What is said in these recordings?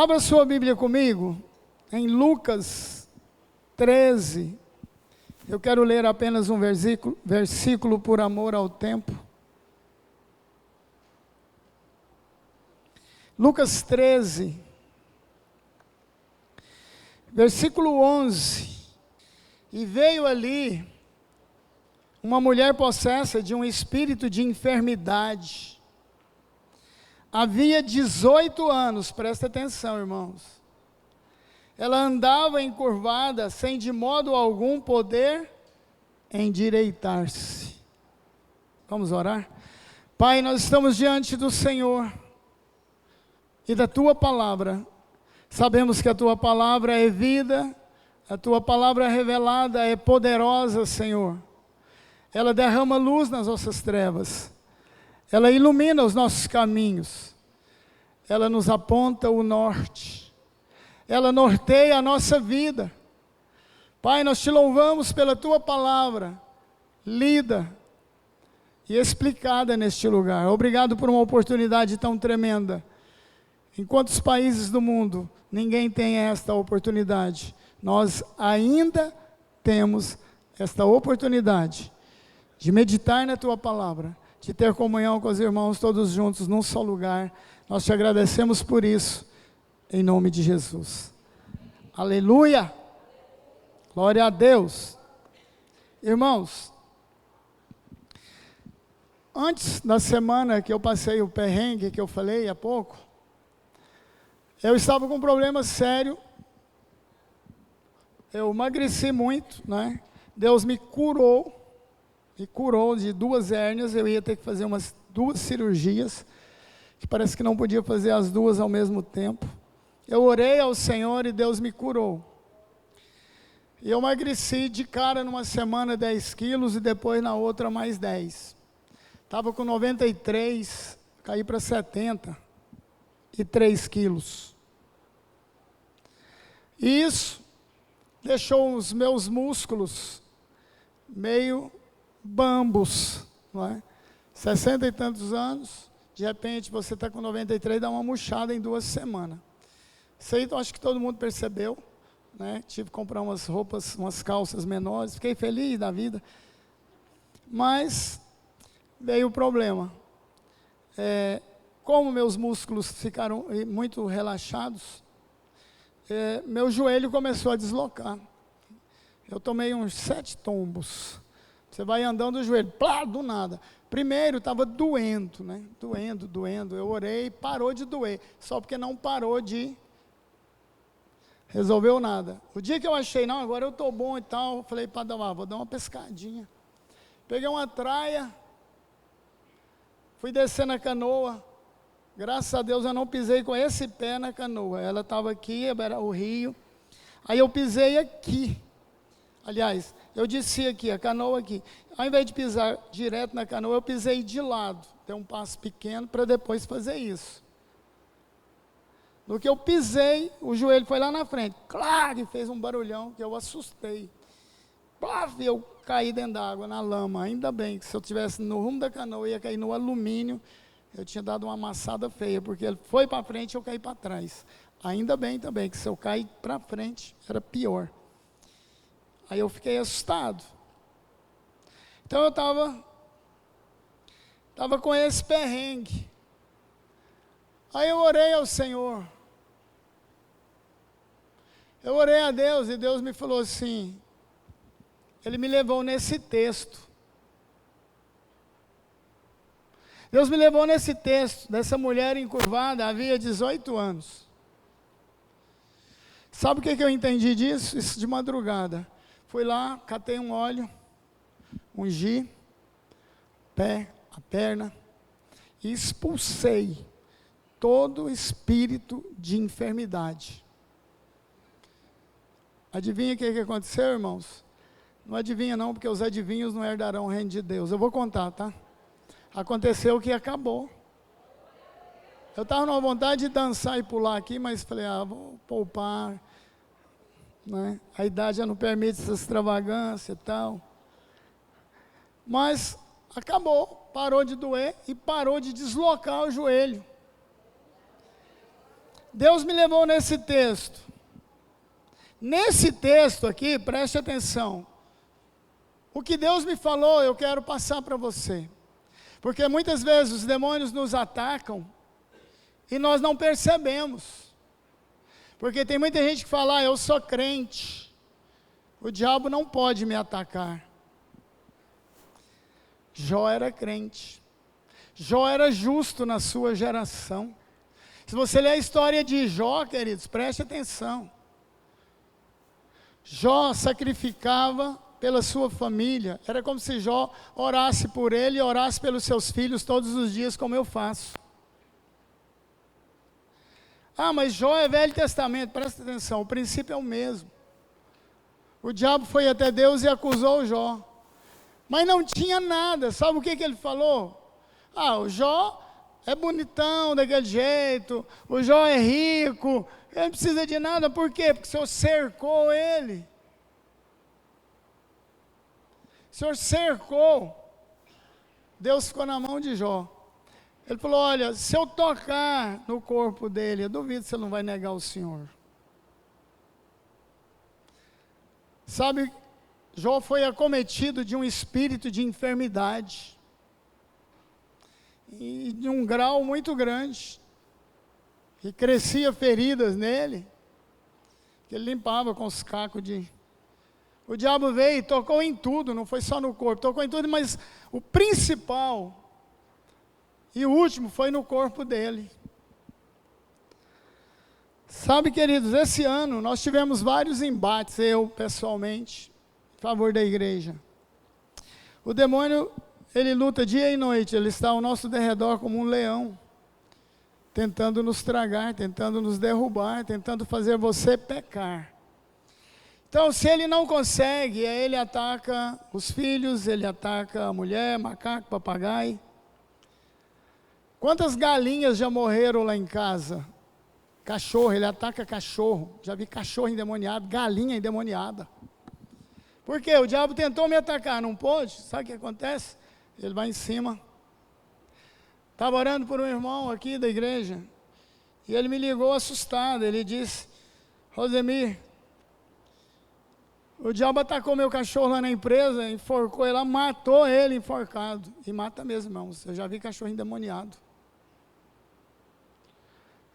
Abra sua Bíblia comigo, em Lucas 13. Eu quero ler apenas um versículo por amor ao tempo. Lucas 13, versículo 11. E veio ali uma mulher possessa de um espírito de enfermidade. Havia 18 anos, presta atenção, irmãos. Ela andava encurvada, sem de modo algum poder endireitar-se. Vamos orar? Pai, nós estamos diante do Senhor e da Tua palavra. Sabemos que a Tua palavra é vida, a Tua palavra revelada é poderosa, Senhor. Ela derrama luz nas nossas trevas. Ela ilumina os nossos caminhos, ela nos aponta o norte, ela norteia a nossa vida. Pai, nós te louvamos pela Tua palavra, lida e explicada neste lugar. Obrigado por uma oportunidade tão tremenda. Em quantos países do mundo ninguém tem esta oportunidade? Nós ainda temos esta oportunidade de meditar na Tua palavra, de ter comunhão com os irmãos todos juntos num só lugar. Nós te agradecemos por isso, em nome de Jesus. Aleluia! Glória a Deus. Irmãos, antes da semana que eu passei o perrengue que eu falei há pouco, eu estava com um problema sério. Eu emagreci muito, né? Deus me curou de 2 hérnias. Eu ia ter que fazer umas 2 cirurgias, que parece que não podia fazer as 2 ao mesmo tempo. Eu orei ao Senhor e Deus me curou. E eu emagreci de cara numa semana 10 quilos e depois na outra mais 10. Estava com 93, caí para 73 quilos. E isso deixou os meus músculos meio bambos, não é? 60 e tantos anos, de repente você está com 93, dá uma murchada em 2 semanas. Isso aí eu acho que todo mundo percebeu, né? Tive que comprar umas roupas, umas calças menores, fiquei feliz da vida. Mas veio o problema. Como meus músculos ficaram muito relaxados, meu joelho começou a deslocar. Eu tomei uns 7 tombos. Você vai andando o joelho, plá, do nada. Primeiro estava doendo, né? Doendo. Eu orei, parou de doer. Só porque não parou de... resolveu nada. O dia que eu achei, não, agora eu estou bom e tal, falei para Adamar, vou dar uma pescadinha. Peguei uma traia, fui descer na canoa. Graças a Deus eu não pisei com esse pé na canoa. Ela estava aqui, era o rio. Aí eu pisei aqui. Aliás, eu desci aqui, a canoa aqui. Ao invés de pisar direto na canoa, eu pisei de lado. Dei um passo pequeno para depois fazer isso. No que eu pisei, o joelho foi lá na frente. Claro, e fez um barulhão que eu assustei. Plaf, eu caí dentro da água, na lama. Ainda bem que se eu estivesse no rumo da canoa, eu ia cair no alumínio. Eu tinha dado uma amassada feia, porque ele foi para frente e eu caí para trás. Ainda bem também, que se eu cair para frente, era pior. Aí eu fiquei assustado. Então eu estava com esse perrengue. Aí eu orei ao Senhor. Eu orei a Deus e Deus me falou assim, Ele me levou nesse texto. Deus me levou nesse texto, dessa mulher encurvada, havia 18 anos. Sabe o que eu entendi disso? Isso de madrugada. Fui lá, catei um óleo, ungi pé, a perna, e expulsei todo espírito de enfermidade. Adivinha o que aconteceu, irmãos? Não adivinha não, porque os adivinhos não herdarão o reino de Deus. Eu vou contar, tá? Aconteceu que acabou. Eu estava numa vontade de dançar e pular aqui, mas falei, vou poupar, né? A idade já não permite essa extravagância e tal. Mas acabou, parou de doer e parou de deslocar o joelho. Deus me levou nesse texto. Nesse texto aqui, preste atenção. O que Deus me falou, eu quero passar para você. Porque muitas vezes os demônios nos atacam e nós não percebemos. Porque tem muita gente que fala, eu sou crente, o diabo não pode me atacar. Jó era crente. Jó era justo na sua geração. Se você ler a história de Jó, queridos, preste atenção. Jó sacrificava pela sua família. Era como se Jó orasse por ele e orasse pelos seus filhos todos os dias, como eu faço. Ah, mas Jó é Velho Testamento. Presta atenção, o princípio é o mesmo. O diabo foi até Deus e acusou Jó. Mas não tinha nada. Sabe o que ele falou? Ah, o Jó é bonitão daquele jeito. O Jó é rico. Ele não precisa de nada, por quê? Porque o Senhor cercou ele. O Senhor cercou. Deus ficou na mão de Jó. Ele falou, olha, se eu tocar no corpo dele, eu duvido que você não vai negar o Senhor. Sabe, Jó foi acometido de um espírito de enfermidade. E de um grau muito grande. Que crescia feridas nele, que ele limpava com os cacos de... O diabo veio e tocou em tudo, não foi só no corpo, tocou em tudo, mas o principal e o último foi no corpo dele. Sabe, queridos, esse ano nós tivemos vários embates, eu pessoalmente, em favor da igreja. O demônio, ele luta dia e noite, ele está ao nosso derredor como um leão, tentando nos tragar, tentando nos derrubar, tentando fazer você pecar. Então, se ele não consegue, ele ataca os filhos, ele ataca a mulher, macaco, papagaio. Quantas galinhas já morreram lá em casa? Cachorro, ele ataca cachorro. Já vi cachorro endemoniado, galinha endemoniada. Por quê? O diabo tentou me atacar, não pôde? Sabe o que acontece? Ele vai em cima. Estava orando por um irmão aqui da igreja, e ele me ligou assustado, ele disse, Rosemir, o diabo atacou meu cachorro lá na empresa, enforcou ele lá, matou ele enforcado, e mata mesmo, irmãos, eu já vi cachorro endemoniado.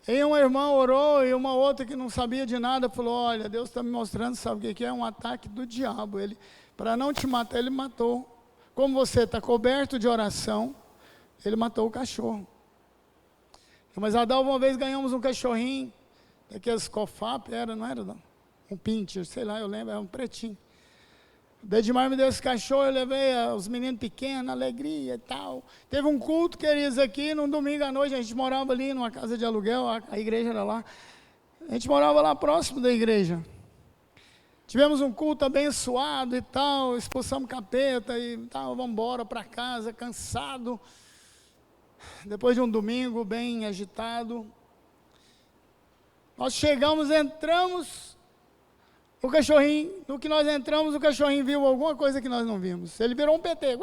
E um irmão orou, e uma outra que não sabia de nada, falou, olha, Deus está me mostrando, sabe o que é? Um ataque do diabo, ele, para não te matar, ele matou. Como você está coberto de oração, ele matou o cachorro. Mas Adalvo, uma vez ganhamos um cachorrinho, daqueles cofap, não era não? Um pincher, sei lá, eu lembro, era um pretinho. O Dedimar me deu esse cachorro, eu levei os meninos pequenos, alegria e tal. Teve um culto, queridos, aqui, num domingo à noite, a gente morava ali numa casa de aluguel, a igreja era lá. A gente morava lá próximo da igreja. Tivemos um culto abençoado e tal, expulsamos capeta e tal, vamos embora para casa, cansado. Depois de um domingo bem agitado, nós chegamos, entramos, o cachorrinho, no que nós entramos, o cachorrinho viu alguma coisa que nós não vimos. Ele virou um PT,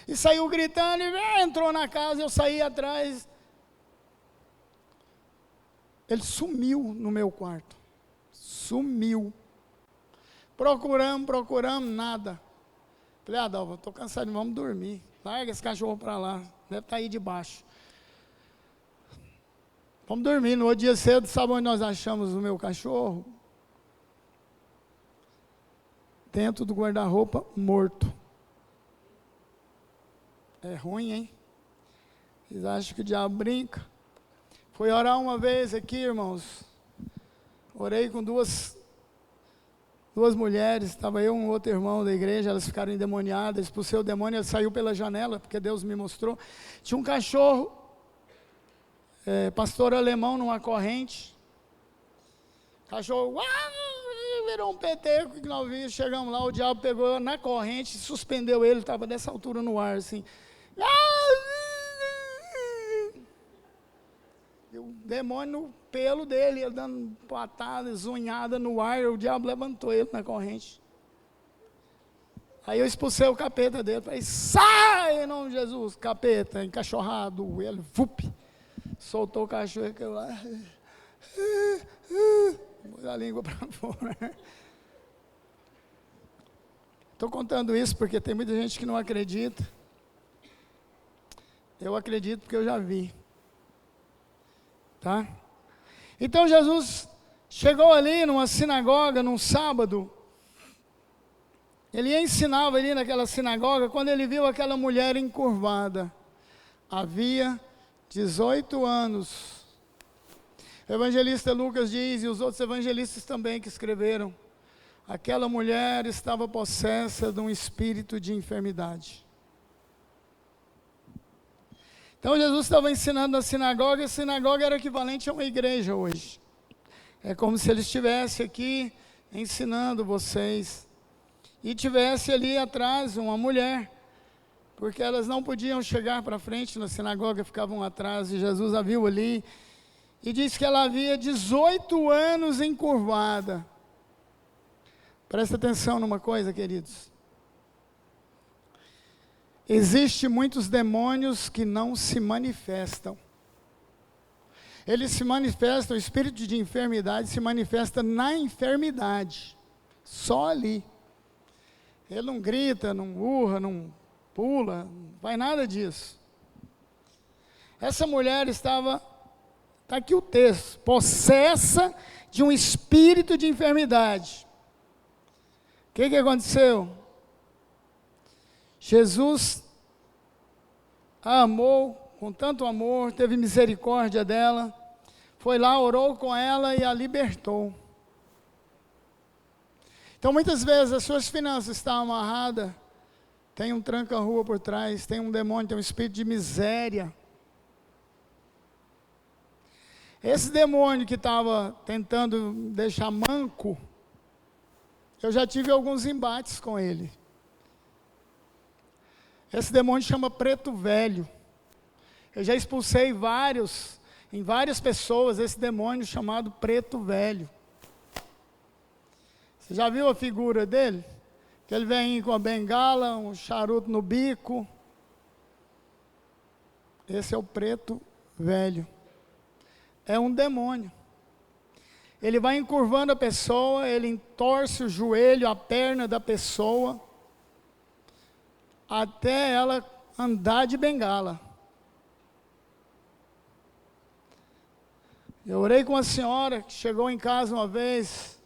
e saiu gritando, e entrou na casa, eu saí atrás. Ele sumiu no meu quarto, sumiu. Procuramos, nada. Falei, Adalva, estou cansado, vamos dormir. Larga esse cachorro para lá, deve estar aí debaixo. Vamos dormir. No outro dia cedo, sabe onde nós achamos o meu cachorro? Dentro do guarda-roupa, morto. É ruim, hein? Vocês acham que o diabo brinca? Fui orar uma vez aqui, irmãos. Orei com duas mulheres, estava eu e um outro irmão da igreja, elas ficaram endemoniadas, expulsei o demônio, ele saiu pela janela, porque Deus me mostrou. Tinha um cachorro, pastor alemão numa corrente, cachorro, virou um peteco que nós vimos, chegamos lá, o diabo pegou na corrente, suspendeu ele, estava dessa altura no ar, assim. E o demônio no pelo dele, ele dando patada, zunhada no ar, o diabo levantou ele na corrente. Aí eu expulsei o capeta dele, falei, sai em nome de Jesus, capeta, encachorrado, ele, vup. soltou o cachorro e caiu lá. Pôs a língua para fora. Estou contando isso porque tem muita gente que não acredita. Eu acredito porque eu já vi. Tá? Então Jesus chegou ali numa sinagoga, num sábado. Ele ensinava ali naquela sinagoga, quando ele viu aquela mulher encurvada. Havia 18 anos. O evangelista Lucas diz, e os outros evangelistas também que escreveram, aquela mulher estava possessa de um espírito de enfermidade. Então Jesus estava ensinando na sinagoga, e a sinagoga era equivalente a uma igreja hoje. É como se ele estivesse aqui ensinando vocês. E tivesse ali atrás uma mulher, porque elas não podiam chegar para frente na sinagoga, ficavam atrás, e Jesus a viu ali, e disse que ela havia 18 anos encurvada. Presta atenção numa coisa, queridos. Existem muitos demônios que não se manifestam. Eles se manifestam, o espírito de enfermidade se manifesta na enfermidade, só ali. Ele não grita, não urra, não pula, não faz nada disso. Essa mulher estava, está aqui o texto, possessa de um espírito de enfermidade. O que aconteceu? Jesus a amou com tanto amor, teve misericórdia dela, foi lá, orou com ela e a libertou. Então, muitas vezes, as suas finanças estão amarradas, tem um tranca-rua por trás, tem um demônio, tem um espírito de miséria. Esse demônio que estava tentando deixar manco, eu já tive alguns embates com ele. Esse demônio chama preto velho. Eu já expulsei em várias pessoas, esse demônio chamado preto velho. Você já viu a figura dele? Que ele vem com a bengala, um charuto no bico. Esse é o preto velho. É um demônio. Ele vai encurvando a pessoa, ele entorce o joelho, a perna da pessoa, até ela andar de bengala. Eu orei com uma senhora que chegou em casa uma vez,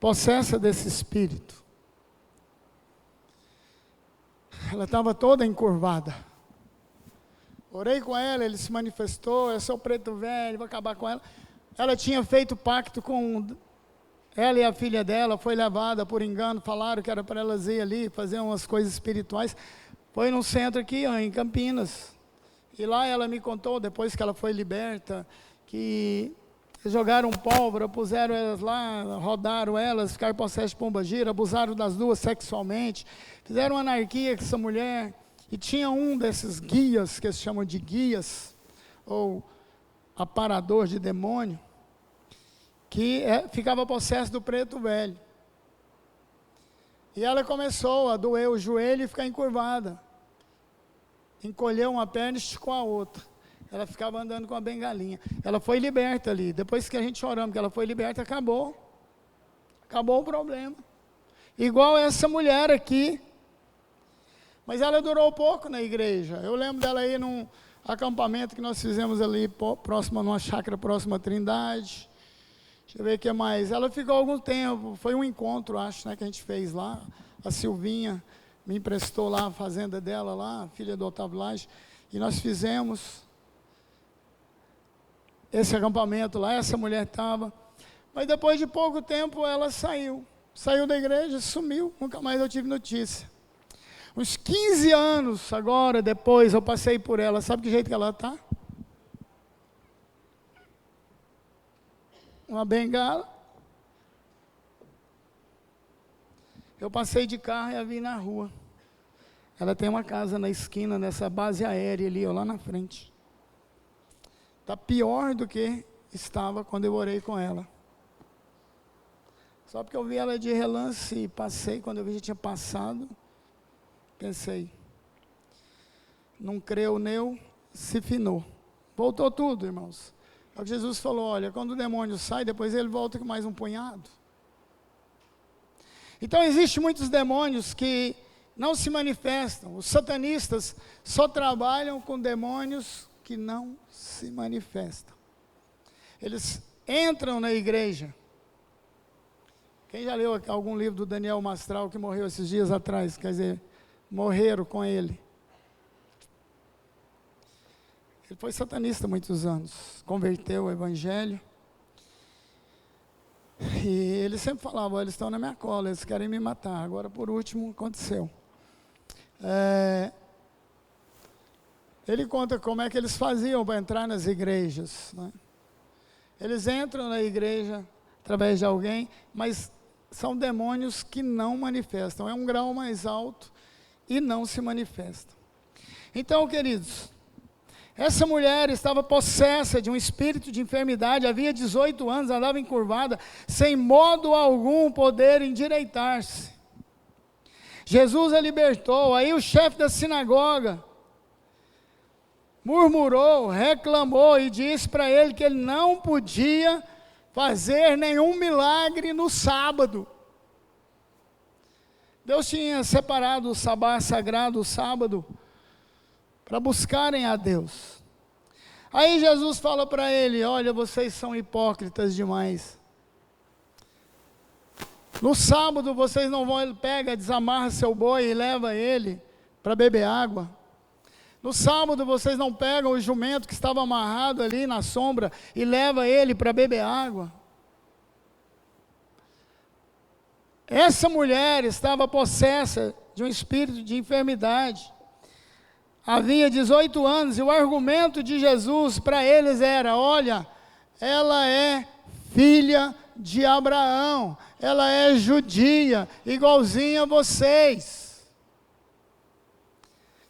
possessa desse espírito. Ela estava toda encurvada. Orei com ela, ele se manifestou, eu sou preto velho, vou acabar com ela. Ela tinha feito pacto com ela e a filha dela, foi levada por engano, falaram que era para elas ir ali, fazer umas coisas espirituais. Foi num centro aqui, em Campinas. E lá ela me contou, depois que ela foi liberta, que jogaram pólvora, puseram elas lá, rodaram elas, ficaram possessas de pombagira, abusaram das duas sexualmente, fizeram anarquia com essa mulher. E tinha um desses guias, que eles chamam de guias, ou aparador de demônio, que ficava possesso do preto velho. E ela começou a doer o joelho e ficar encurvada. Encolheu uma perna e esticou a outra. Ela ficava andando com a bengalinha. Ela foi liberta ali. Depois que a gente oramos que ela foi liberta, acabou. Acabou o problema. Igual essa mulher aqui. Mas ela durou pouco na igreja. Eu lembro dela aí num acampamento que nós fizemos ali, próximo, numa chácara próxima à Trindade. Deixa eu ver o que mais. Ela ficou algum tempo, foi um encontro, acho, né, que a gente fez lá. A Silvinha me emprestou lá a fazenda dela lá, filha do Otávio Lage, e nós fizemos esse acampamento lá, essa mulher estava. Mas depois de pouco tempo ela saiu da igreja, sumiu, nunca mais eu tive notícia. Uns 15 anos agora, depois, eu passei por ela, sabe que jeito que ela está? Uma bengala. Eu passei de carro e a vi na rua. Ela tem uma casa na esquina, nessa base aérea ali, ó, lá na frente. Está pior do que estava quando eu orei com ela. Só porque eu vi ela de relance e passei, quando eu vi que tinha passado, pensei, não creu, se finou. Voltou tudo, irmãos. É o que Jesus falou, olha, quando o demônio sai, depois ele volta com mais um punhado. Então, existem muitos demônios que não se manifestam. Os satanistas só trabalham com demônios que não se manifestam. Eles entram na igreja. Quem já leu algum livro do Daniel Mastral, que morreu esses dias atrás? Quer dizer, morreram com ele. Ele foi satanista há muitos anos, converteu ao evangelho. E ele sempre falava, eles estão na minha cola, eles querem me matar. Agora, por último, aconteceu. Ele conta como é que eles faziam para entrar nas igrejas, né? Eles entram na igreja através de alguém, mas são demônios que não manifestam. É um grau mais alto e não se manifestam. Então, queridos, essa mulher estava possessa de um espírito de enfermidade, havia 18 anos, andava encurvada, sem modo algum poder endireitar-se. Jesus a libertou. Aí o chefe da sinagoga murmurou, reclamou e disse para ele que ele não podia fazer nenhum milagre no sábado. Deus tinha separado o sabá sagrado, o sábado, para buscarem a Deus. Aí Jesus fala para ele, olha, vocês são hipócritas demais. No sábado vocês não vão, ele pega, desamarra seu boi e leva ele para beber água. No sábado vocês não pegam o jumento que estava amarrado ali na sombra e leva ele para beber água. Essa mulher estava possessa de um espírito de enfermidade. Havia 18 anos e o argumento de Jesus para eles era, olha, ela é filha de Abraão, ela é judia, igualzinha a vocês.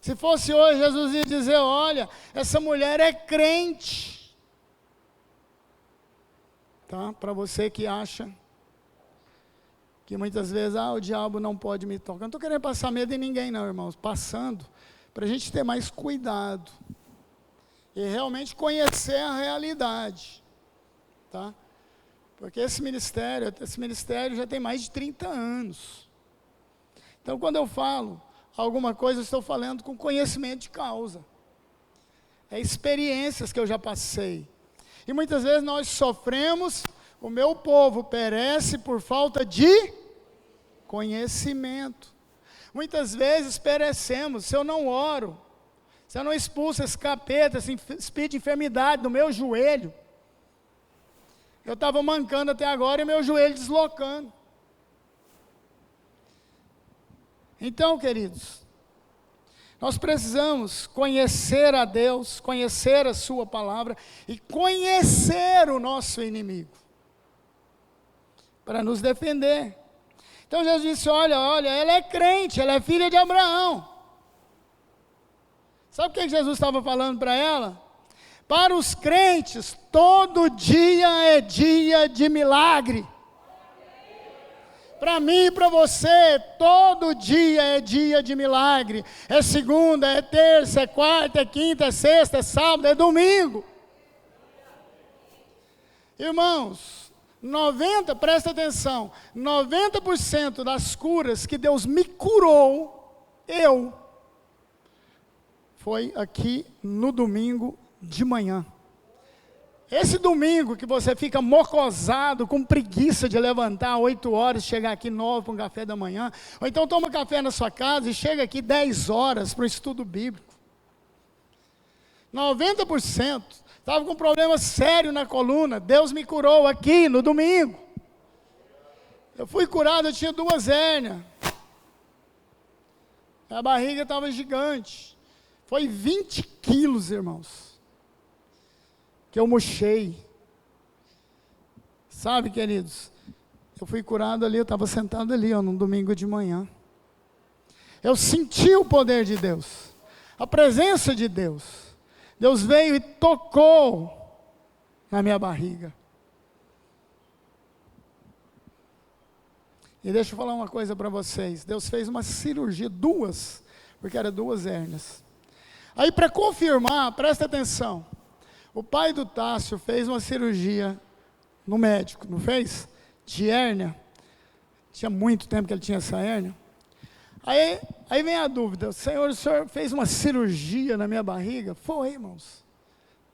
Se fosse hoje, Jesus ia dizer, olha, essa mulher é crente. Tá? Para você que acha que muitas vezes, o diabo não pode me tocar. Eu não estou querendo passar medo em ninguém não, irmãos. Passando, para a gente ter mais cuidado. E realmente conhecer a realidade. Tá? Porque esse ministério já tem mais de 30 anos. Então, quando eu falo alguma coisa, eu estou falando com conhecimento de causa. É experiências que eu já passei. E muitas vezes nós sofremos, o meu povo perece por falta de conhecimento. Muitas vezes perecemos, se eu não oro, se eu não expulso esse capeta, esse espírito de enfermidade do meu joelho. Eu estava mancando até agora e meu joelho deslocando. Então, queridos, nós precisamos conhecer a Deus, conhecer a sua palavra e conhecer o nosso inimigo, para nos defender. Então Jesus disse, olha, ela é crente, ela é filha de Abraão. Sabe o que Jesus estava falando para ela? Para os crentes, todo dia é dia de milagre. Para mim e para você, todo dia é dia de milagre. É segunda, é terça, é quarta, é quinta, é sexta, é sábado, é domingo. Irmãos, presta atenção, 90% das curas que Deus me curou, foi aqui no domingo de manhã. Esse domingo que você fica mocosado, com preguiça de levantar 8 horas, chegar aqui 9 para um café da manhã, ou então toma café na sua casa e chega aqui 10 horas para o estudo bíblico. 90% estava com um problema sério na coluna, Deus me curou aqui no domingo. Eu fui curado, eu tinha 2 hérnias. A barriga estava gigante. Foi 20 quilos, irmãos, que eu murchei. Sabe, queridos, eu fui curado ali, eu estava sentado ali, num domingo de manhã. Eu senti o poder de Deus, a presença de Deus. Deus veio e tocou na minha barriga. E deixa eu falar uma coisa para vocês. Deus fez uma cirurgia, 2, porque eram 2 hérnias. Aí para confirmar, presta atenção. O pai do Tássio fez uma cirurgia no médico, não fez? De hérnia. Tinha muito tempo que ele tinha essa hérnia. Aí vem a dúvida: Senhor, o senhor fez uma cirurgia na minha barriga? Foi, irmãos.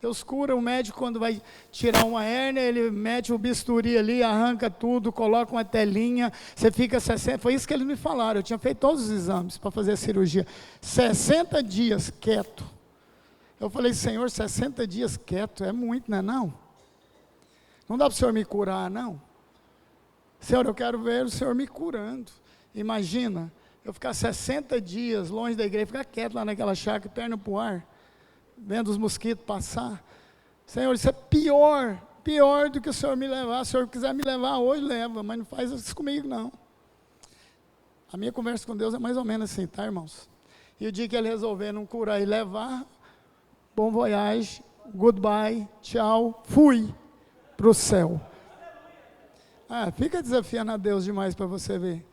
Deus cura. O médico, quando vai tirar uma hérnia, ele mete o bisturi ali, arranca tudo, coloca uma telinha, você fica 60, foi isso que eles me falaram, eu tinha feito todos os exames para fazer a cirurgia, 60 dias quieto. Eu falei: Senhor, 60 dias quieto é muito, não é não? Não dá para o senhor me curar, não? Senhor, eu quero ver o senhor me curando. Imagina, eu ficar 60 dias longe da igreja, ficar quieto lá naquela chácara, perna para o ar, vendo os mosquitos passar. Senhor, isso é pior do que o senhor me levar. Se o senhor quiser me levar hoje, leva, mas não faz isso comigo, não. A minha conversa com Deus é mais ou menos assim, tá, irmãos? E o dia que ele resolver não curar e levar, bom voyage, goodbye, tchau, fui para o céu. Fica desafiando a Deus demais para você ver.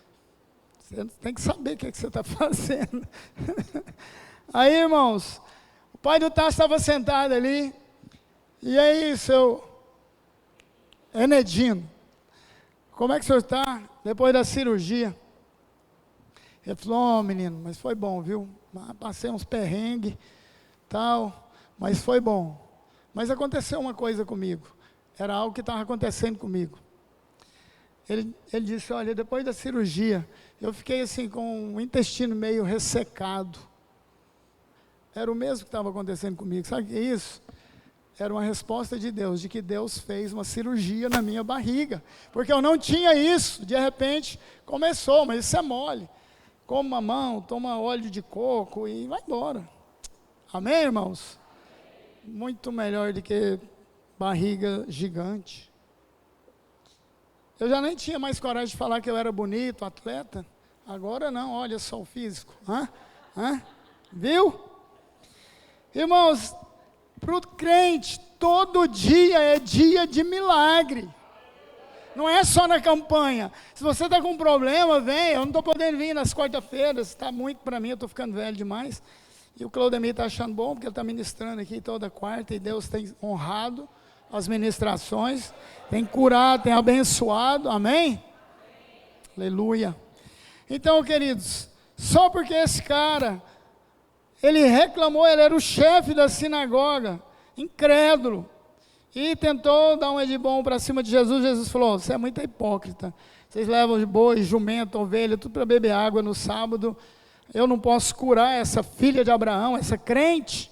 Você tem que saber o que você está fazendo. Aí, irmãos, o pai do Tássio estava sentado ali. E aí, seu Enedino, como é que o senhor está depois da cirurgia? Ele falou: menino, mas foi bom, viu? Passei uns perrengues, tal, mas foi bom. Mas aconteceu uma coisa comigo. Era algo que estava acontecendo comigo. Ele disse: olha, depois da cirurgia, eu fiquei assim com o intestino meio ressecado. Era o mesmo que estava acontecendo comigo. Sabe o que é isso? Era uma resposta de Deus, de que Deus fez uma cirurgia na minha barriga. Porque eu não tinha isso. De repente, começou, mas isso é mole. Come mamão, toma óleo de coco e vai embora. Amém, irmãos? Muito melhor do que barriga gigante. Eu já nem tinha mais coragem de falar que eu era bonito, atleta. Agora não, olha só o físico. Viu? Irmãos, para o crente, todo dia é dia de milagre. Não é só na campanha. Se você está com um problema, vem. Eu não estou podendo vir nas quarta-feiras. Está muito para mim, eu estou ficando velho demais. E o Claudemir está achando bom, porque ele está ministrando aqui toda quarta. E Deus tem honrado as ministrações. Tem curado, tem abençoado. Amém? Aleluia. Então, queridos, só porque esse cara, ele reclamou, ele era o chefe da sinagoga, incrédulo, e tentou dar um de bom para cima de Jesus. Jesus falou: você é muito hipócrita, vocês levam de boi, jumento, ovelha, tudo para beber água no sábado, eu não posso curar essa filha de Abraão, essa crente.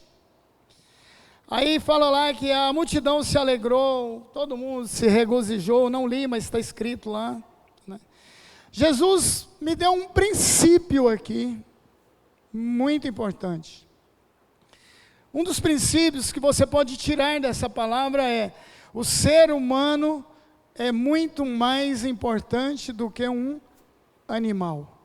Aí fala lá que a multidão se alegrou, todo mundo se regozijou, não li, mas está escrito lá, né? Jesus me deu um princípio aqui, muito importante. Um dos princípios que você pode tirar dessa palavra é: o ser humano é muito mais importante do que um animal.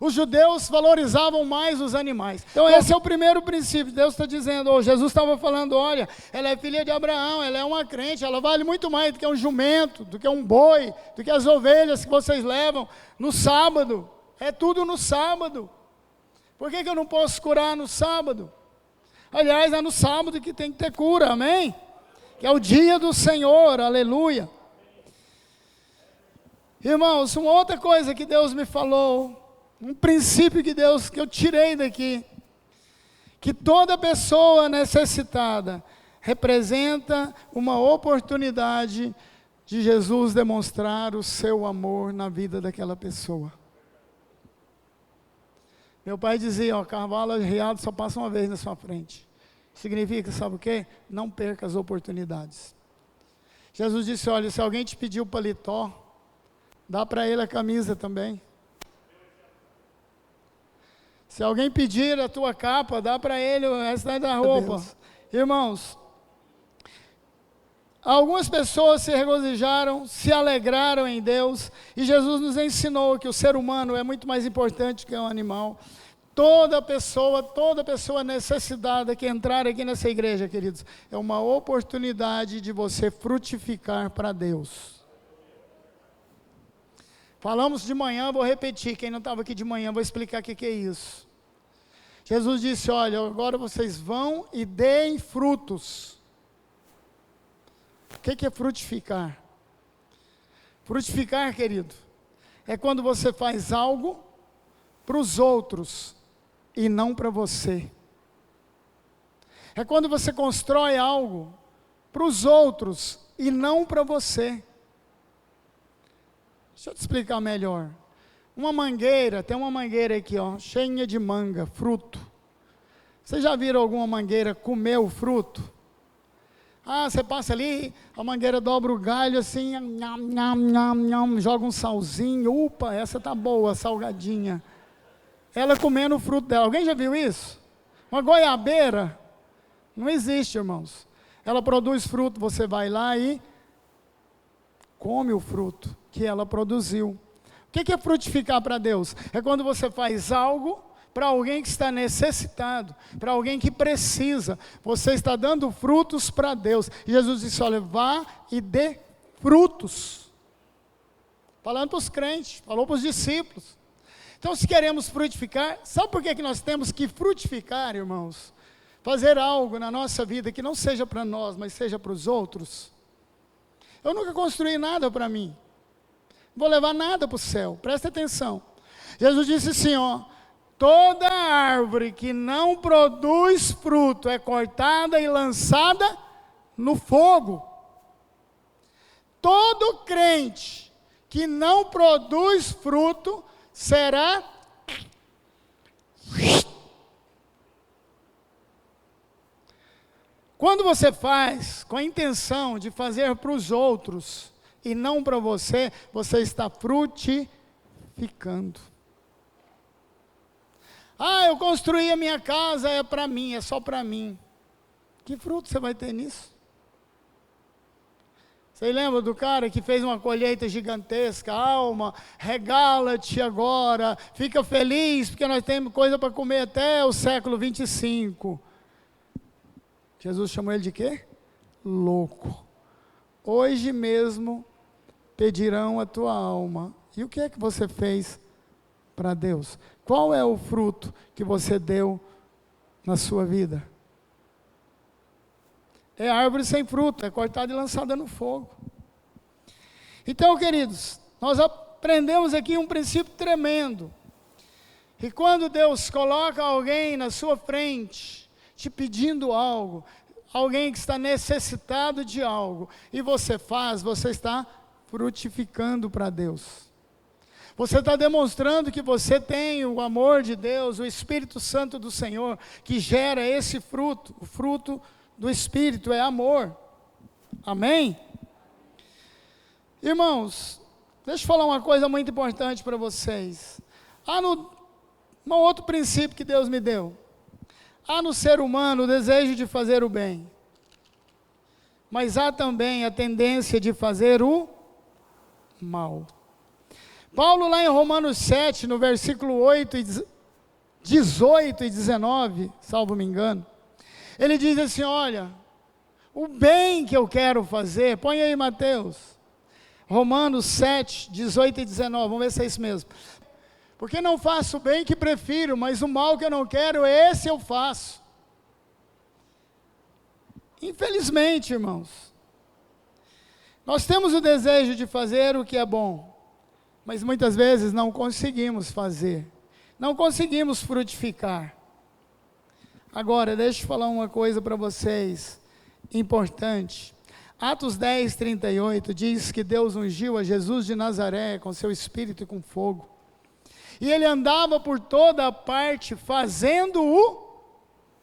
Os judeus valorizavam mais os animais. Então esse é o primeiro princípio. Deus está dizendo, Jesus estava falando: olha, ela é filha de Abraão, ela é uma crente, ela vale muito mais do que um jumento, do que um boi, do que as ovelhas que vocês levam no sábado. É tudo no sábado. Por que eu não posso curar no sábado? Aliás, é no sábado que tem que ter cura, amém? Que é o dia do Senhor, aleluia. Irmãos, uma outra coisa que Deus me falou, um princípio que eu tirei daqui, que toda pessoa necessitada representa uma oportunidade de Jesus demonstrar o seu amor na vida daquela pessoa. Meu pai dizia: cavalo arriado só passa uma vez na sua frente. Significa, sabe o quê? Não perca as oportunidades. Jesus disse: olha, se alguém te pedir o paletó, dá para ele a camisa também. Se alguém pedir a tua capa, dá para ele o resto da roupa. Irmãos, algumas pessoas se regozijaram, se alegraram em Deus, e Jesus nos ensinou que o ser humano é muito mais importante que um animal. Toda pessoa necessitada que entrar aqui nessa igreja, queridos, é uma oportunidade de você frutificar para Deus. Falamos de manhã, vou repetir, quem não estava aqui de manhã, vou explicar o que é isso. Jesus disse: olha, agora vocês vão e deem frutos. O que é frutificar? Frutificar, querido, é quando você faz algo para os outros e não para você. É quando você constrói algo para os outros e não para você. Deixa eu te explicar melhor. Uma mangueira, tem uma mangueira aqui, ó, cheia de manga, fruto. Vocês já viram alguma mangueira comer o fruto? Ah, você passa ali, a mangueira dobra o galho assim, nham, nham, nham, nham, joga um salzinho, upa, essa tá boa, salgadinha. Ela comendo o fruto dela. Alguém já viu isso? Uma goiabeira? Não existe, irmãos. Ela produz fruto, você vai lá e come o fruto que ela produziu. O que é frutificar para Deus? É quando você faz algo para alguém que está necessitado, para alguém que precisa. Você está dando frutos para Deus. E Jesus disse, olha, vá e dê frutos. Falando para os crentes, falou para os discípulos. Então, se queremos frutificar, sabe por que nós temos que frutificar, irmãos? Fazer algo na nossa vida que não seja para nós, mas seja para os outros. Eu nunca construí nada para mim. Não vou levar nada para o céu. Presta atenção. Jesus disse assim, ó, toda árvore que não produz fruto é cortada e lançada no fogo. Todo crente que não produz fruto será quando você faz com a intenção de fazer para os outros e não para você, você está frutificando. Ah, eu construí a minha casa, é para mim, é só para mim. Que fruto você vai ter nisso? Você lembra do cara que fez uma colheita gigantesca? Alma, regala-te agora, fica feliz, porque nós temos coisa para comer até o século 25. Jesus chamou ele de quê? Louco. Hoje mesmo pedirão a tua alma. E o que é que você fez para Deus? Qual é o fruto que você deu na sua vida? É árvore sem fruto, é cortada e lançada no fogo. Então, queridos, nós aprendemos aqui um princípio tremendo. E quando Deus coloca alguém na sua frente, te pedindo algo, alguém que está necessitado de algo, e você faz, você está frutificando para Deus. Você está demonstrando que você tem o amor de Deus, o Espírito Santo do Senhor, que gera esse fruto. O fruto do Espírito é amor. Amém? Irmãos, deixa eu falar uma coisa muito importante para vocês. Um outro princípio que Deus me deu. Há no ser humano o desejo de fazer o bem, mas há também a tendência de fazer o mal. Paulo lá em Romanos 7, no versículo 18 e 19, salvo me engano, ele diz assim, olha, o bem que eu quero fazer, põe aí Mateus, Romanos 7, 18 e 19, vamos ver se é isso mesmo. Porque não faço o bem que prefiro, mas o mal que eu não quero, esse eu faço. Infelizmente, irmãos, nós temos o desejo de fazer o que é bom, mas muitas vezes não conseguimos fazer, não conseguimos frutificar. Agora, deixa eu falar uma coisa para vocês, importante. Atos 10, 38 diz que Deus ungiu a Jesus de Nazaré com seu espírito e com fogo. E ele andava por toda a parte fazendo o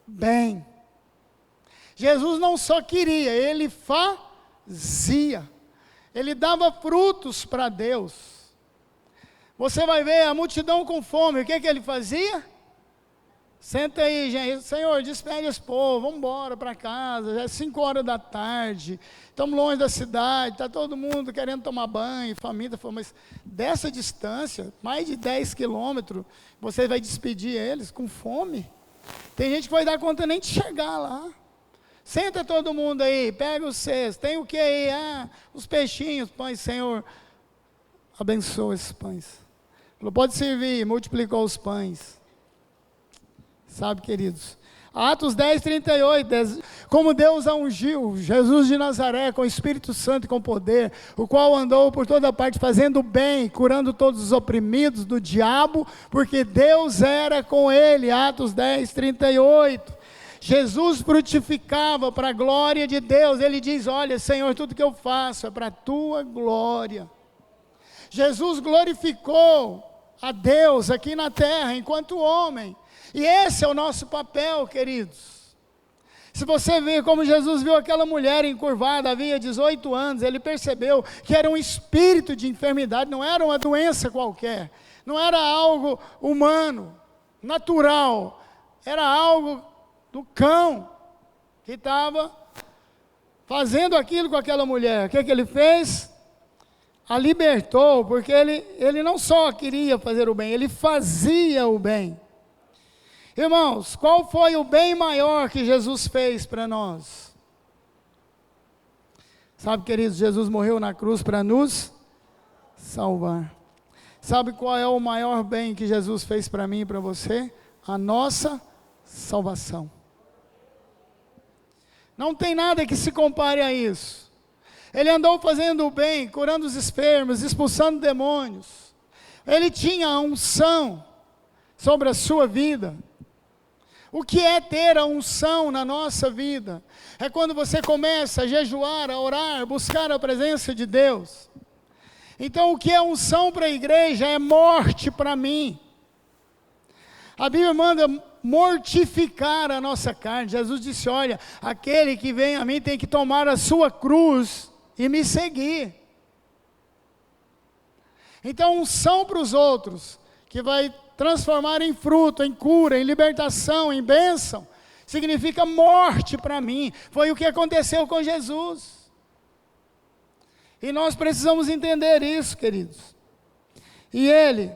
bem. Jesus não só queria, ele fazia. Ele dava frutos para Deus. Você vai ver a multidão com fome, o que ele fazia? Senta aí, gente. Senhor, despede esse povo, vamos embora para casa, já é 5 horas da tarde, estamos longe da cidade, está todo mundo querendo tomar banho, família, mas dessa distância, mais de 10 quilômetros, você vai despedir eles com fome? Tem gente que vai dar conta nem de chegar lá. Senta todo mundo aí, pega os cestos, tem o que aí? Os peixinhos, pães, Senhor, abençoa esses pães. Falou, pode servir, multiplicou os pães. Sabe, queridos, Atos 10, 38, como Deus a ungiu, Jesus de Nazaré, com o Espírito Santo e com poder, o qual andou por toda parte fazendo bem, curando todos os oprimidos do diabo, porque Deus era com ele. Atos 10, 38. Jesus frutificava para a glória de Deus. Ele diz: olha, Senhor, tudo que eu faço é para a tua glória. Jesus glorificou a Deus aqui na terra, enquanto homem. E esse é o nosso papel, queridos. Se você ver como Jesus viu aquela mulher encurvada, havia 18 anos, ele percebeu que era um espírito de enfermidade, não era uma doença qualquer, não era algo humano, natural, era algo do cão, que estava fazendo aquilo com aquela mulher. O que ele fez? A libertou, porque ele não só queria fazer o bem, ele fazia o bem. Irmãos, qual foi o bem maior que Jesus fez para nós? Sabe, queridos, Jesus morreu na cruz para nos salvar. Sabe qual é o maior bem que Jesus fez para mim e para você? A nossa salvação. Não tem nada que se compare a isso. Ele andou fazendo o bem, curando os enfermos, expulsando demônios. Ele tinha a unção sobre a sua vida. O que é ter a unção na nossa vida? É quando você começa a jejuar, a orar, buscar a presença de Deus. Então, o que é unção para a igreja é morte para mim. A Bíblia manda mortificar a nossa carne. Jesus disse: olha, aquele que vem a mim tem que tomar a sua cruz e me seguir. Então, unção para os outros, que vai transformar em fruto, em cura, em libertação, em bênção, significa morte para mim. Foi o que aconteceu com Jesus. E nós precisamos entender isso, queridos. E Ele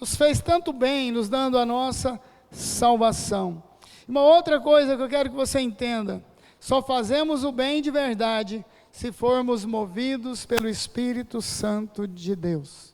nos fez tanto bem, nos dando a nossa salvação. Uma outra coisa que eu quero que você entenda: só fazemos o bem de verdade se formos movidos pelo Espírito Santo de Deus.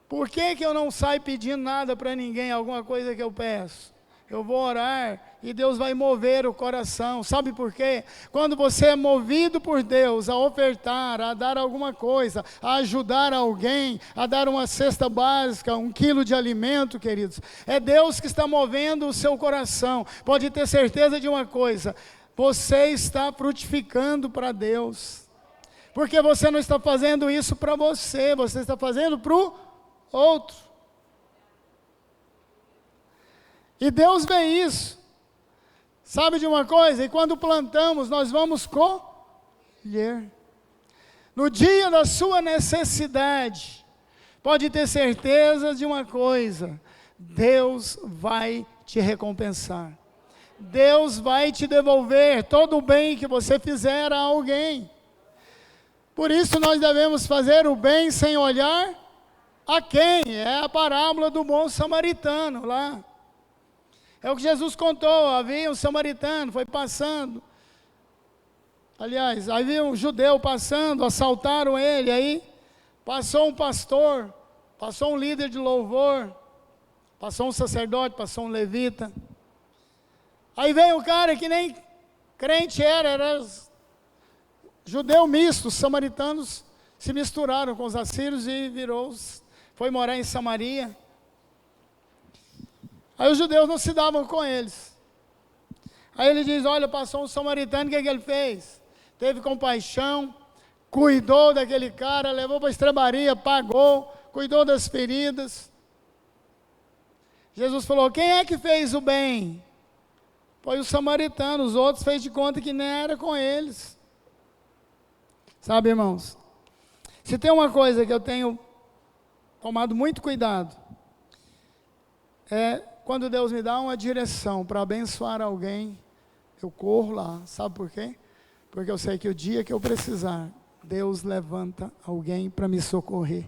Por que eu não saio pedindo nada para ninguém, alguma coisa que eu peço? Eu vou orar e Deus vai mover o coração. Sabe por quê? Quando você é movido por Deus a ofertar, a dar alguma coisa, a ajudar alguém, a dar uma cesta básica, 1 quilo de alimento, queridos, é Deus que está movendo o seu coração. Pode ter certeza de uma coisa: você está frutificando para Deus, porque você não está fazendo isso para você, você está fazendo para o outro. E Deus vê isso. Sabe de uma coisa? E quando plantamos, nós vamos colher. No dia da sua necessidade, pode ter certeza de uma coisa: Deus vai te recompensar. Deus vai te devolver todo o bem que você fizer a alguém. Por isso nós devemos fazer o bem sem olhar a quem. É a parábola do bom samaritano lá. É o que Jesus contou. Havia um samaritano, foi passando. Aliás, havia um judeu passando, assaltaram ele. Aí passou um pastor, passou um líder de louvor, passou um sacerdote, passou um levita. Aí veio um cara que nem crente era judeu misto. Os samaritanos se misturaram com os assírios e foi morar em Samaria. Aí os judeus não se davam com eles. Aí ele diz: olha, passou um samaritano, o que ele fez? Teve compaixão, cuidou daquele cara, levou para a estrebaria, pagou, cuidou das feridas. Jesus falou: quem é que fez o bem? Foi o samaritano. Os outros fez de conta que nem era com eles. Sabe, irmãos, se tem uma coisa que eu tenho tomado muito cuidado, é quando Deus me dá uma direção para abençoar alguém, eu corro lá. Sabe por quê? Porque eu sei que o dia que eu precisar, Deus levanta alguém para me socorrer.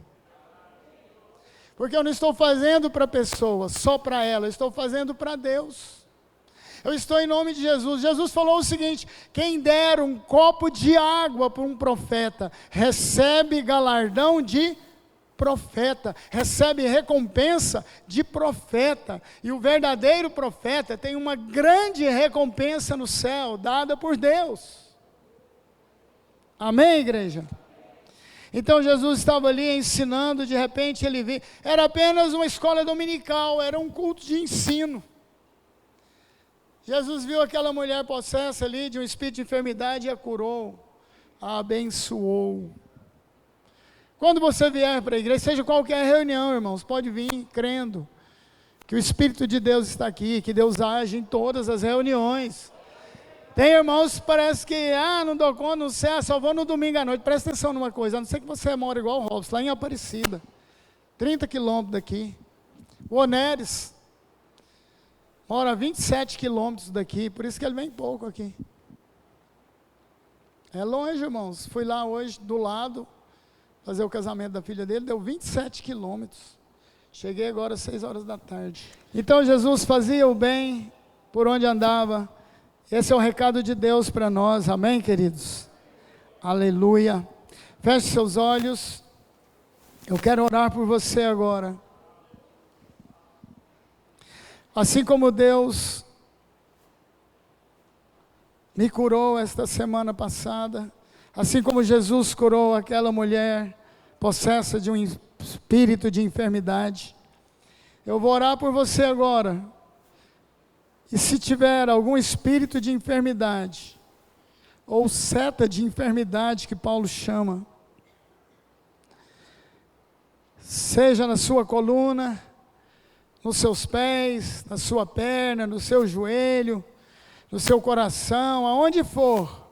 Porque eu não estou fazendo para a pessoa, só para ela, eu estou fazendo para Deus. Eu estou em nome de Jesus. Jesus falou o seguinte: quem der um copo de água para um profeta, recebe galardão de profeta, recebe recompensa de profeta. E o verdadeiro profeta tem uma grande recompensa no céu, dada por Deus. Amém, igreja? Então Jesus estava ali ensinando, de repente ele viu, era apenas uma escola dominical, era um culto de ensino. Jesus viu aquela mulher possessa ali de um espírito de enfermidade e a curou, a abençoou. Quando você vier para a igreja, seja qualquer reunião, irmãos, pode vir crendo que o Espírito de Deus está aqui, que Deus age em todas as reuniões. Tem irmãos que parece que, não dou conta, não sei, só vou no domingo à noite. Presta atenção numa coisa, a não ser que você mora igual o Robson, lá em Aparecida, 30 quilômetros daqui. O Oneres mora a 27 quilômetros daqui, por isso que ele vem pouco aqui. É longe, irmãos. Fui lá hoje, do lado, fazer o casamento da filha dele, deu 27 quilômetros. Cheguei agora às 6 horas da tarde. Então Jesus fazia o bem por onde andava. Esse é o recado de Deus para nós, amém, queridos? Aleluia. Feche seus olhos. Eu quero orar por você agora. Assim como Deus me curou esta semana passada, assim como Jesus curou aquela mulher possessa de um espírito de enfermidade, eu vou orar por você agora. E se tiver algum espírito de enfermidade, ou seta de enfermidade que Paulo chama, seja na sua coluna, nos seus pés, na sua perna, no seu joelho, no seu coração, aonde for,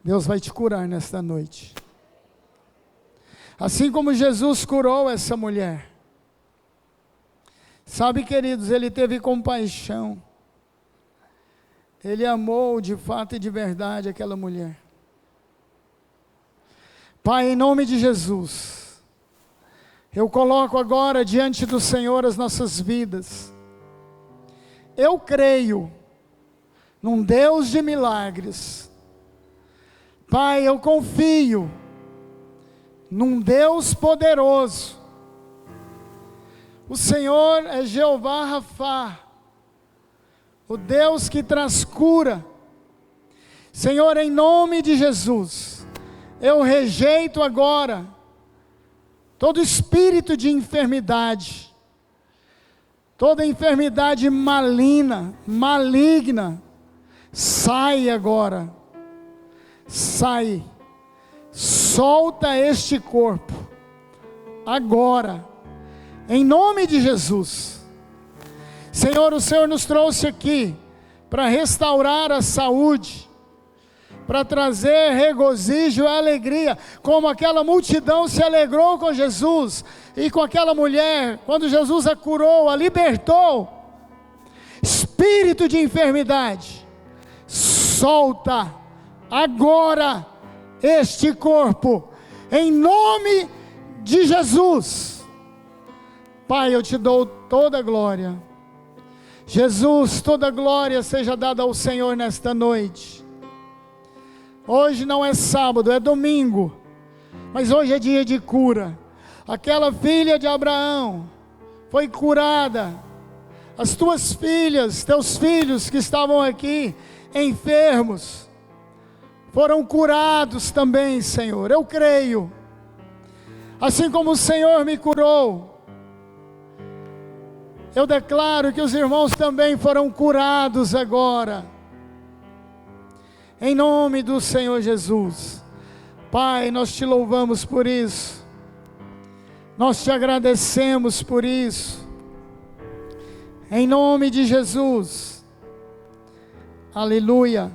Deus vai te curar nesta noite. Assim como Jesus curou essa mulher. Sabe, queridos, Ele teve compaixão. Ele amou de fato e de verdade aquela mulher. Pai, em nome de Jesus, eu coloco agora diante do Senhor as nossas vidas. Eu creio num Deus de milagres. Pai, eu confio num Deus poderoso. O Senhor é Jeová Rafá, o Deus que traz cura. Senhor, em nome de Jesus, eu rejeito agora todo espírito de enfermidade, toda enfermidade maligna, sai agora, sai, solta este corpo, agora, em nome de Jesus. Senhor, o Senhor nos trouxe aqui para restaurar a saúde, para trazer regozijo e alegria, como aquela multidão se alegrou com Jesus, e com aquela mulher, quando Jesus a curou, a libertou. Espírito de enfermidade, solta agora este corpo, em nome de Jesus. Pai, eu te dou toda a glória. Jesus, toda a glória seja dada ao Senhor nesta noite. Hoje não é sábado, é domingo, mas hoje é dia de cura. Aquela filha de Abraão foi curada. As tuas filhas, teus filhos que estavam aqui enfermos, foram curados também, Senhor. Eu creio. Assim como o Senhor me curou, eu declaro que os irmãos também foram curados agora, em nome do Senhor Jesus. Pai, nós te louvamos por isso, nós te agradecemos por isso, em nome de Jesus, aleluia.